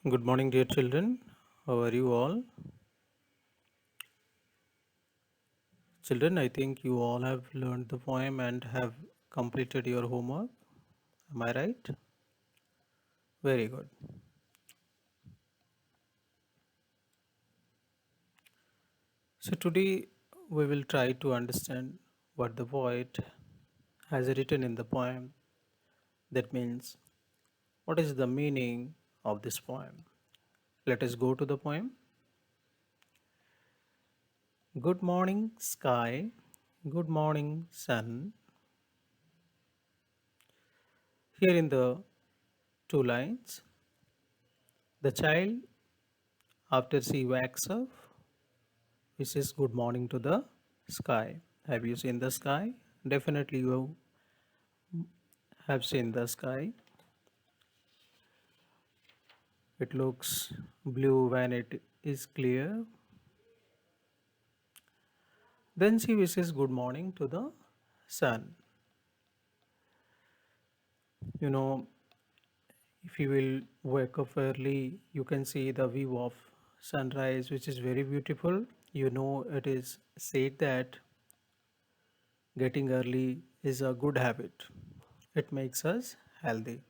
Good morning, dear children. How are you all? Children, I think you all have learned the poem and have completed your homework. Am I right? Very good. So, today we will try to understand what the poet has written in the poem. That means, what is the meaning of this poem? Let us go to the poem. Good morning, sky. Good morning, sun. Here in the two lines, the child, after she wakes up, wishes good morning to the sky. Have you seen the sky? Definitely you have seen the sky. It looks blue when it is clear. Then she wishes good morning to the sun. You know, if you will wake up early, you can see the view of sunrise, which is very beautiful. You know, it is said that getting early is a good habit. It makes us healthy.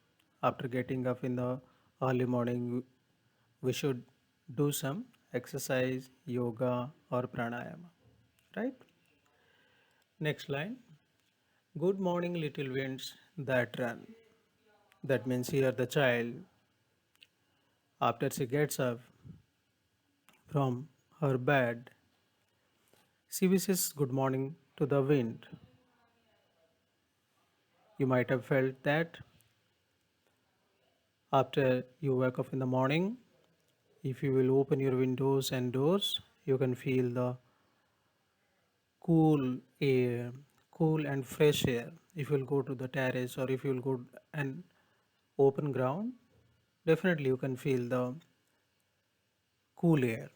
After getting up in the early morning, we should do some exercise, yoga, or pranayama. Right? Next line. Good morning, little winds that run. That means here the child, after she gets up from her bed, she wishes good morning to the wind. You might have felt that after you wake up in the morning, if you will open your windows and doors, you can feel the cool air, cool and fresh air. If you'll go to the terrace or if you'll go an open ground, definitely you can feel the cool air.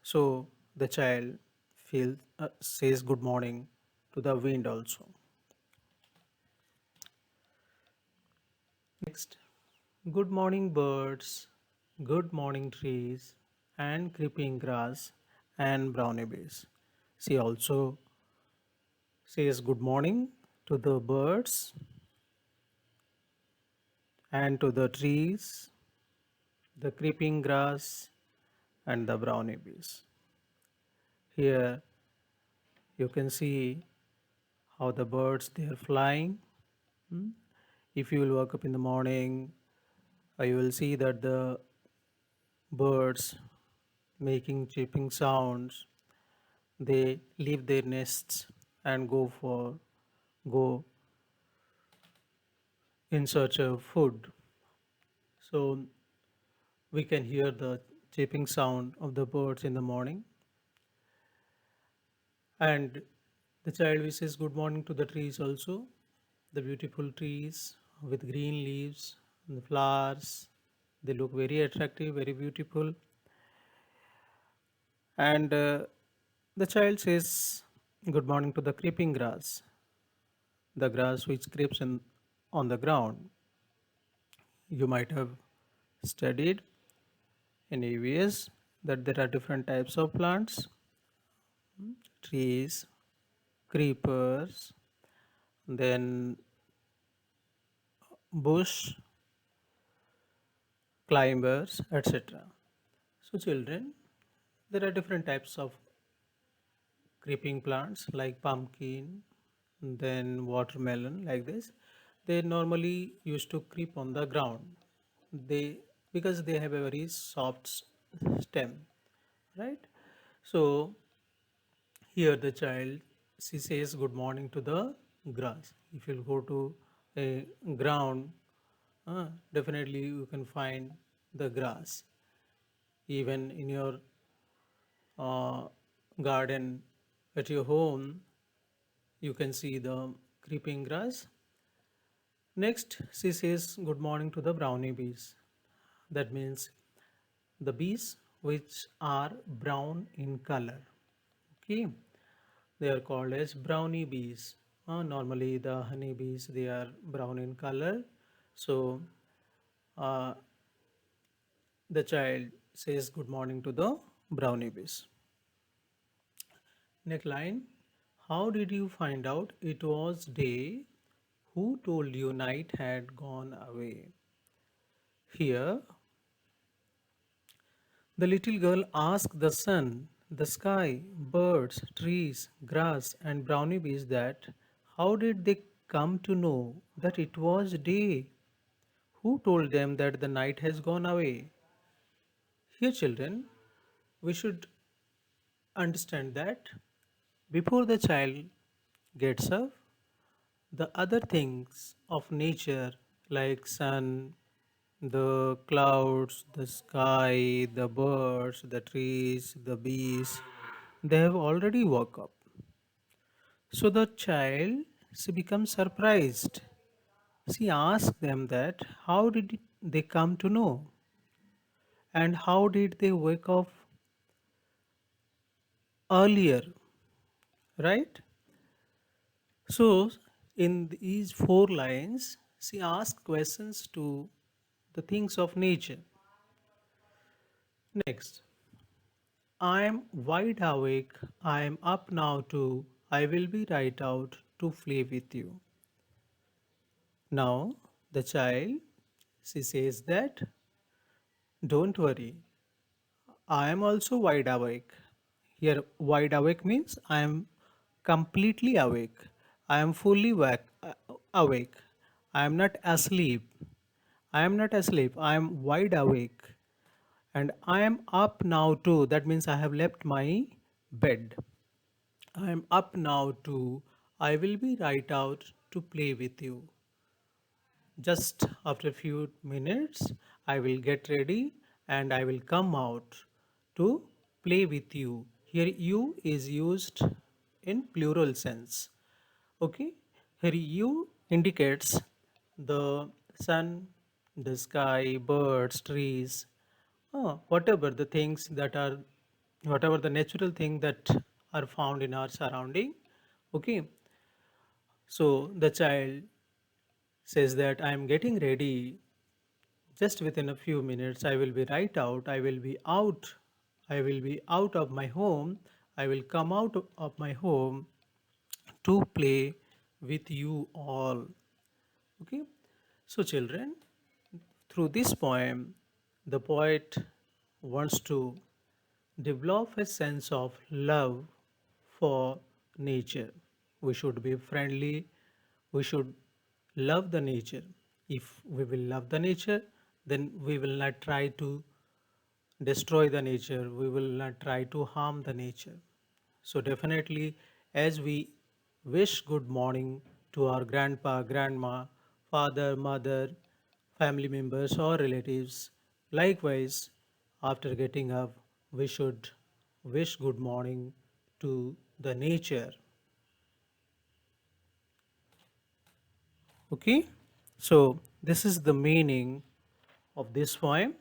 So the child feels says good morning to the wind also. Next, good morning birds, good morning trees, and creeping grass and brownie bees. She also says good morning to the birds and to the trees, the creeping grass, and the brownie bees. Here you can see how the birds they are flying. Hmm? If you will wake up in the morning, you will see that the birds making chirping sounds. They leave their nests and go in search of food. So we can hear the chirping sound of the birds in the morning. And the child wishes good morning to the trees also. The beautiful trees with green leaves and the flowers. They look very attractive, very beautiful. And the child says good morning to the creeping grass, the grass which creeps on the ground. You might have studied in EVS that there are different types of plants, trees, creepers, then bush, climbers, etc. So, children, there are different types of creeping plants like pumpkin, then watermelon, like this. They normally used to creep on the ground. They because they have a very soft stem, right? So here the child she says good morning to the grass. If you'll go to a ground, definitely you can find the grass. Even in your uh, garden at your home, you can see the creeping grass. Next, she says good morning to the brownie bees. That means the bees which are brown in color. Okay, they are called as brownie bees. Normally, the honey bees they are brown in color. So, uh, The child says good morning to the brownie bees. Next line. How did you find out it was day? Who told you night had gone away? Here, the little girl asked the sun, the sky, birds, trees, grass, and brownie bees that how did they come to know that it was day? Who told them that the night has gone away? Here, children, we should understand that before the child gets up, the other things of nature like sun, the clouds, the sky, the birds, the trees, the bees, they have already woke up. So the child, she becomes surprised. She asks them that how did they come to know and how did they wake up earlier, right? So in these four lines, she asks questions to the things of nature. Next, I am wide awake. I am up now too. I will be right out to play with you. Now, the child, she says that, don't worry, I am also wide awake. Here, wide awake means I am completely awake. I am fully awake. I am not asleep. I am not asleep. I am wide awake. And I am up now too. That means I have left my bed. I am up now too. I will be right out to play with you. Just after a few minutes, I will get ready and I will come out to play with you. Here, you is used in plural sense. Okay, here, you indicates the sun, the sky, birds, trees, whatever the things that are, whatever the natural thing that are found in our surrounding. Okay, so the child says that I am getting ready. Just within a few minutes, I will be right out. I will be out. I will be out of my home. I will come out of my home to play with you all. Okay. So, children, through this poem, the poet wants to develop a sense of love for nature. We should be friendly. We should love the nature. If we will love the nature, then we will not try to destroy the nature. We will not try to harm the nature. So, definitely, as we wish good morning to our grandpa, grandma, father, mother, family members, or relatives, likewise, after getting up, we should wish good morning to the nature. Okay, so this is the meaning of this poem.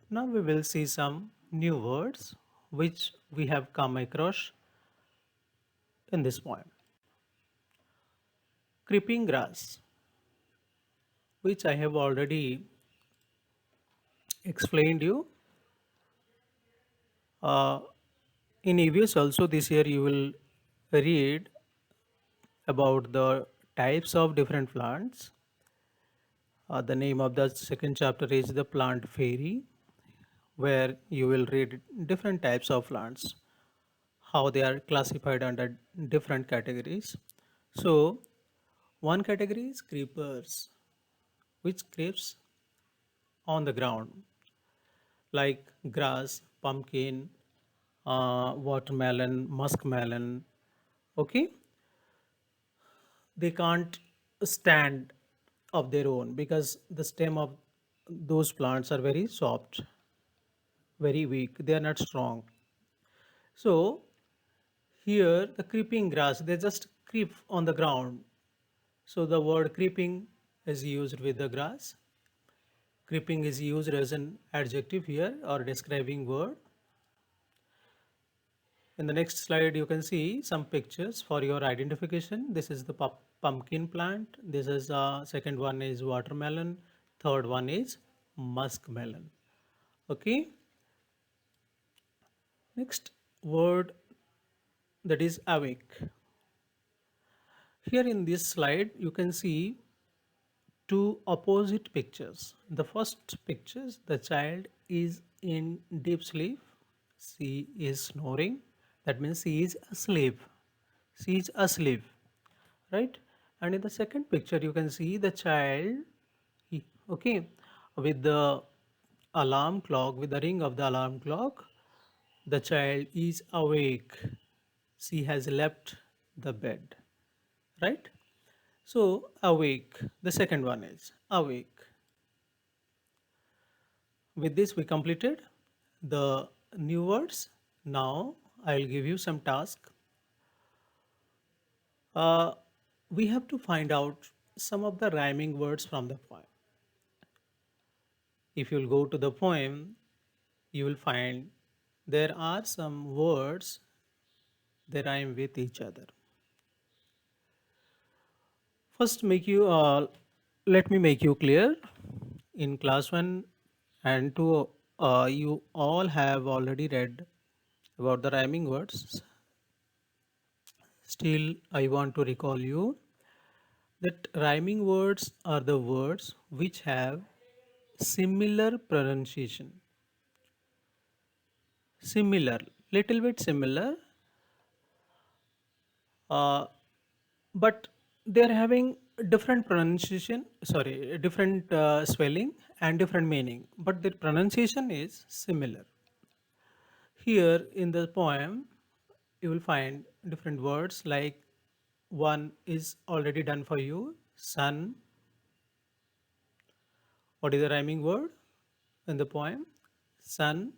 Now we will see some new words which we have come across in this poem. Creeping grass, which I have already explained you. Uh, in EVS also this year you will read about the types of different plants. The name of the second chapter is the plant fairy, where you will read different types of plants, how they are classified under different categories. So, one category is creepers, which creeps on the ground, like grass, pumpkin, watermelon, muskmelon. Okay, they can't stand of their own because the stem of those plants are very soft, very weak. They are not strong. So here, the creeping grass, they just creep on the ground. So the word creeping is used with the grass. Creeping is used as an adjective here or describing word. In the next slide, you can see some pictures for your identification. This is the pumpkin plant. This is second one is watermelon. Third one is muskmelon. Okay, next word, that is awake. Here in this slide you can see two opposite pictures. The first pictures, the child is in deep sleep. She is snoring. That means she is asleep. She is asleep, right? And in the second picture, you can see the child, okay, with the alarm clock, with the ring of the alarm clock, the child is awake. She has left the bed, right? So, awake. The second one is awake. With this, we completed the new words. Now, I'll give you some task. Uh, we have to find out some of the rhyming words from the poem. If you'll go to the poem, you will find there are some words that rhyme with each other. First, let me make you clear. In class 1 and 2, you all have already read about the rhyming words. Still, I want to recall you that rhyming words are the words which have similar pronunciation. Similar, little bit similar, uh, but they're having different pronunciation, sorry, different spelling and different meaning, but the pronunciation is similar. Here in the poem, you will find different words, like one is already done for you, sun. What is the rhyming word in the poem? Sun,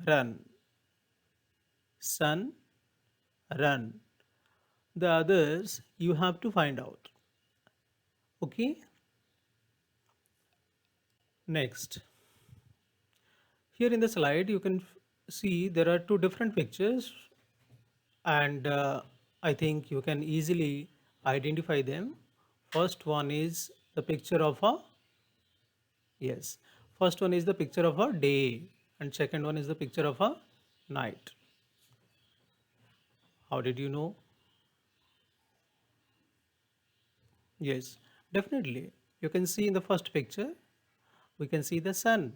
run. Sun, run. The others you have to find out. Okay, next. Here in the slide, you can see there are two different pictures, and I think you can easily identify them. First one is the picture of a, yes, first one is the picture of a day, and second one is the picture of a night. How did you know? Yes, definitely. You can see in the first picture, we can see the sun,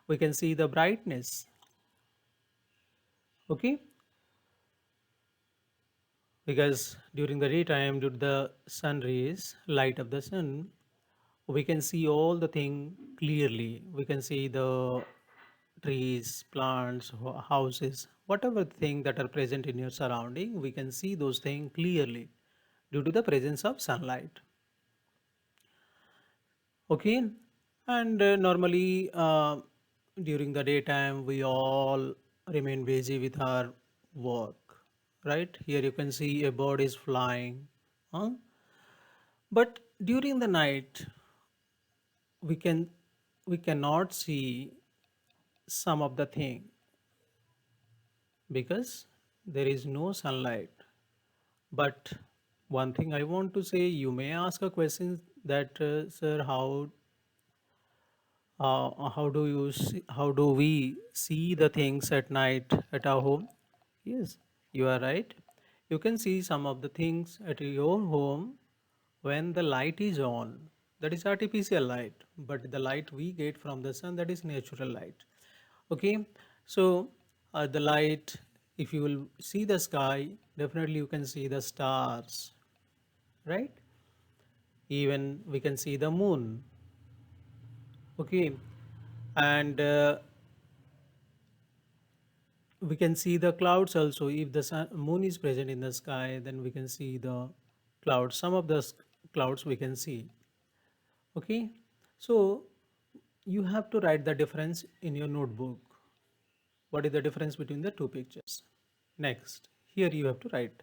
we can see the brightness. Okay, because during the daytime, due to the sun rays, light of the sun, we can see all the thing clearly. We can see the trees, plants, houses, whatever thing that are present in your surrounding, we can see those things clearly due to the presence of sunlight. Okay, and normally during the daytime we all remain busy with our work, right? Here you can see a bird is flying, huh? But during the night we can we cannot see some of the thing because there is no sunlight. But one thing I want to say, you may ask a question that sir, how do we see the things at night at our home? Yes, you are right. You can see some of the things at your home when the light is on. That is artificial light, but the light we get from the sun, that is natural light. Okay, so the light, if you will see the sky, definitely you can see the stars, right? Even we can see the moon. Okay, and we can see the clouds also. If the moon is present in the sky, then we can see the clouds. Some of the clouds we can see. Okay, so you have to write the difference in your notebook. What is the difference between the two pictures? Next, here you have to write.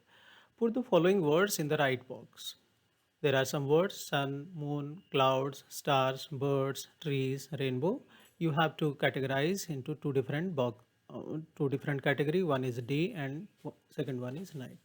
Put the following words in the right box. There are some words: sun, moon, clouds, stars, birds, trees, rainbow. You have to categorize into two different category. One is day and second one is night.